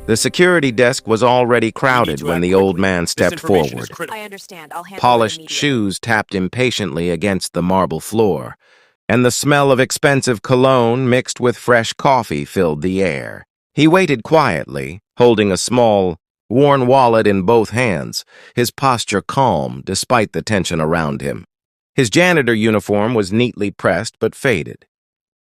The security desk was already crowded when the old man stepped forward. I understand. I'll handle it Polished immediately. shoes tapped impatiently against the marble floor, and the smell of expensive cologne mixed with fresh coffee filled the air. He waited quietly, holding a small, worn wallet in both hands, his posture calm despite the tension around him. His janitor uniform was neatly pressed but faded,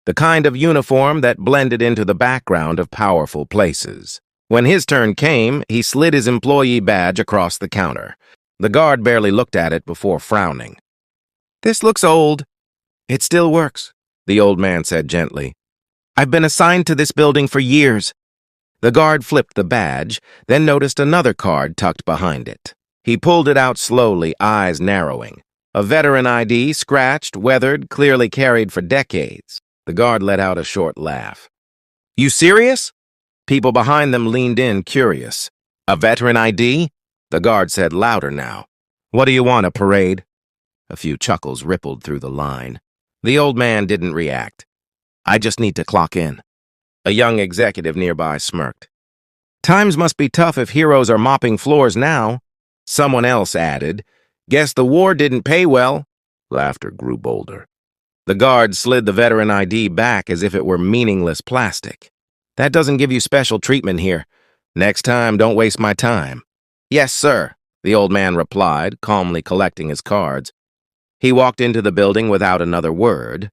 the kind of uniform that blended into the background of powerful places. When his turn came, he slid his employee badge across the counter. The guard barely looked at it before frowning. "This looks old." "It still works," the old man said gently. "I've been assigned to this building for years." The guard flipped the badge, then noticed another card tucked behind it. He pulled it out slowly, eyes narrowing. A veteran ID, scratched, weathered, clearly carried for decades. The guard let out a short laugh. "You serious?" People behind them leaned in, curious. "A veteran ID?" The guard said louder now. "What do you want, a parade?" A few chuckles rippled through the line. The old man didn't react. "I just need to clock in." A young executive nearby smirked. "Times must be tough if heroes are mopping floors now." Someone else added, "Guess the war didn't pay well." Laughter grew bolder. The guard slid the veteran ID back as if it were meaningless plastic. "That doesn't give you special treatment here. Next time, don't waste my time." "Yes, sir," the old man replied, calmly collecting his cards. He walked into the building without another word,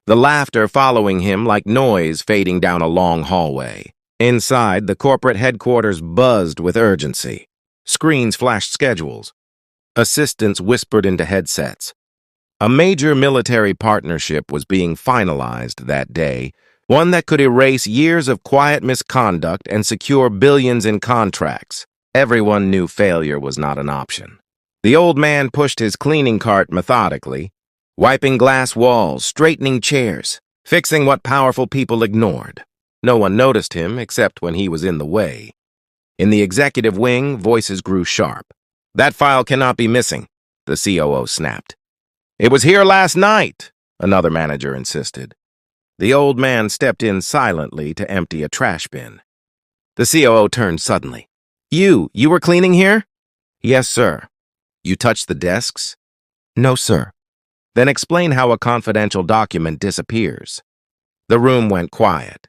the laughter following him like noise fading down a long hallway. Inside, the corporate headquarters buzzed with urgency. Screens flashed schedules. Assistants whispered into headsets. A major military partnership was being finalized that day, one that could erase years of quiet misconduct and secure billions in contracts. Everyone knew failure was not an option. The old man pushed his cleaning cart methodically, wiping glass walls, straightening chairs, fixing what powerful people ignored. No one noticed him except when he was in the way. In the executive wing, voices grew sharp. "That file cannot be missing," the COO snapped. "It was here last night," another manager insisted. The old man stepped in silently to empty a trash bin. The COO turned suddenly. You were cleaning here?" "Yes, sir." "You touched the desks?" "No, sir." "Then explain how a confidential document disappears." The room went quiet.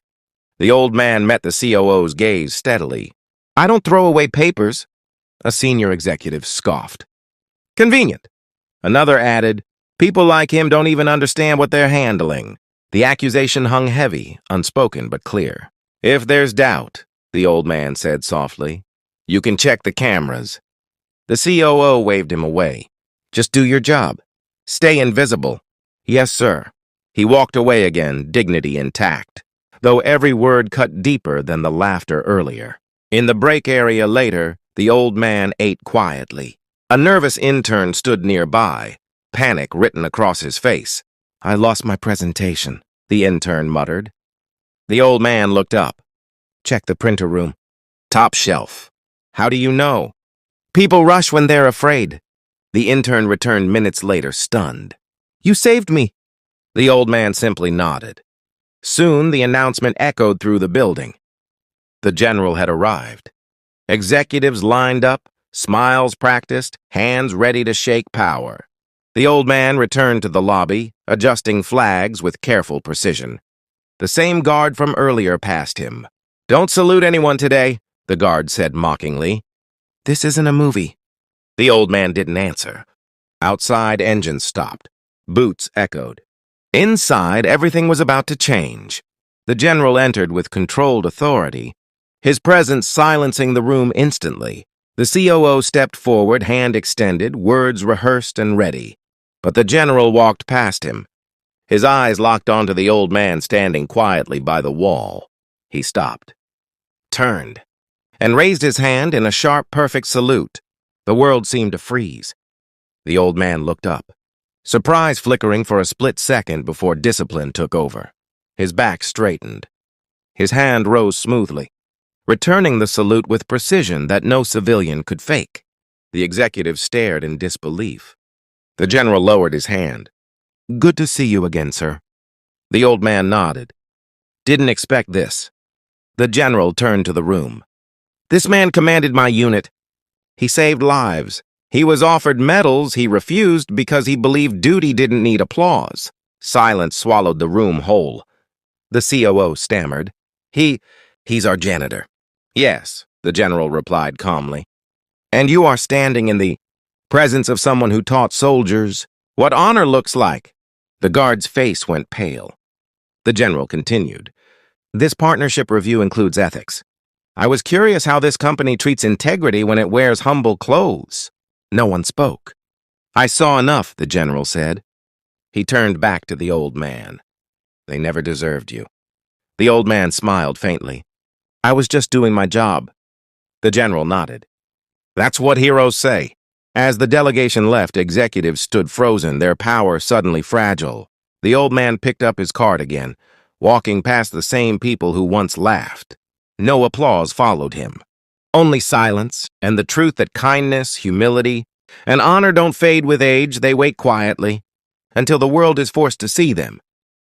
The old man met the COO's gaze steadily. "I don't throw away papers." A senior executive scoffed. "Convenient." Another added, "People like him don't even understand what they're handling." The accusation hung heavy, unspoken but clear. "If there's doubt," the old man said softly, "you can check the cameras." The COO waved him away. "Just do your job. Stay invisible." "Yes, sir." He walked away again, dignity intact, though every word cut deeper than the laughter earlier. In the break area later, the old man ate quietly. A nervous intern stood nearby, panic written across his face. "I lost my presentation," the intern muttered. The old man looked up. "Check the printer room. Top shelf." "How do you know?" "People rush when they're afraid." The intern returned minutes later, stunned. "You saved me." The old man simply nodded. Soon, the announcement echoed through the building. The general had arrived. Executives lined up, smiles practiced, hands ready to shake power. The old man returned to the lobby, adjusting flags with careful precision. The same guard from earlier passed him. "Don't salute anyone today," the guard said mockingly. "This isn't a movie." The old man didn't answer. Outside, engines stopped. Boots echoed. Inside, everything was about to change. The general entered with controlled authority, his presence silencing the room instantly. The COO stepped forward, hand extended, words rehearsed and ready. But the general walked past him. His eyes locked onto the old man standing quietly by the wall. He stopped, turned, and raised his hand in a sharp, perfect salute. The world seemed to freeze. The old man looked up, surprise flickering for a split second before discipline took over. His back straightened. His hand rose smoothly, returning the salute with precision that no civilian could fake. The executive stared in disbelief. The general lowered his hand. "Good to see you again, sir." The old man nodded. "Didn't expect this." The general turned to the room. This man commanded my unit. He saved lives. He was offered medals he refused because he believed duty didn't need applause. Silence swallowed the room whole. The COO stammered. He's our janitor. Yes, the general replied calmly. And you are standing in the presence of someone who taught soldiers what honor looks like. The guard's face went pale. The general continued. This partnership review includes ethics. I was curious how this company treats integrity when it wears humble clothes. No one spoke. I saw enough, the general said. He turned back to the old man. They never deserved you. The old man smiled faintly. I was just doing my job. The general nodded. That's what heroes say. As the delegation left, executives stood frozen, their power suddenly fragile. The old man picked up his card again, walking past the same people who once laughed. No applause followed him. Only silence and the truth that kindness, humility, and honor don't fade with age. They wait quietly until the world is forced to see them.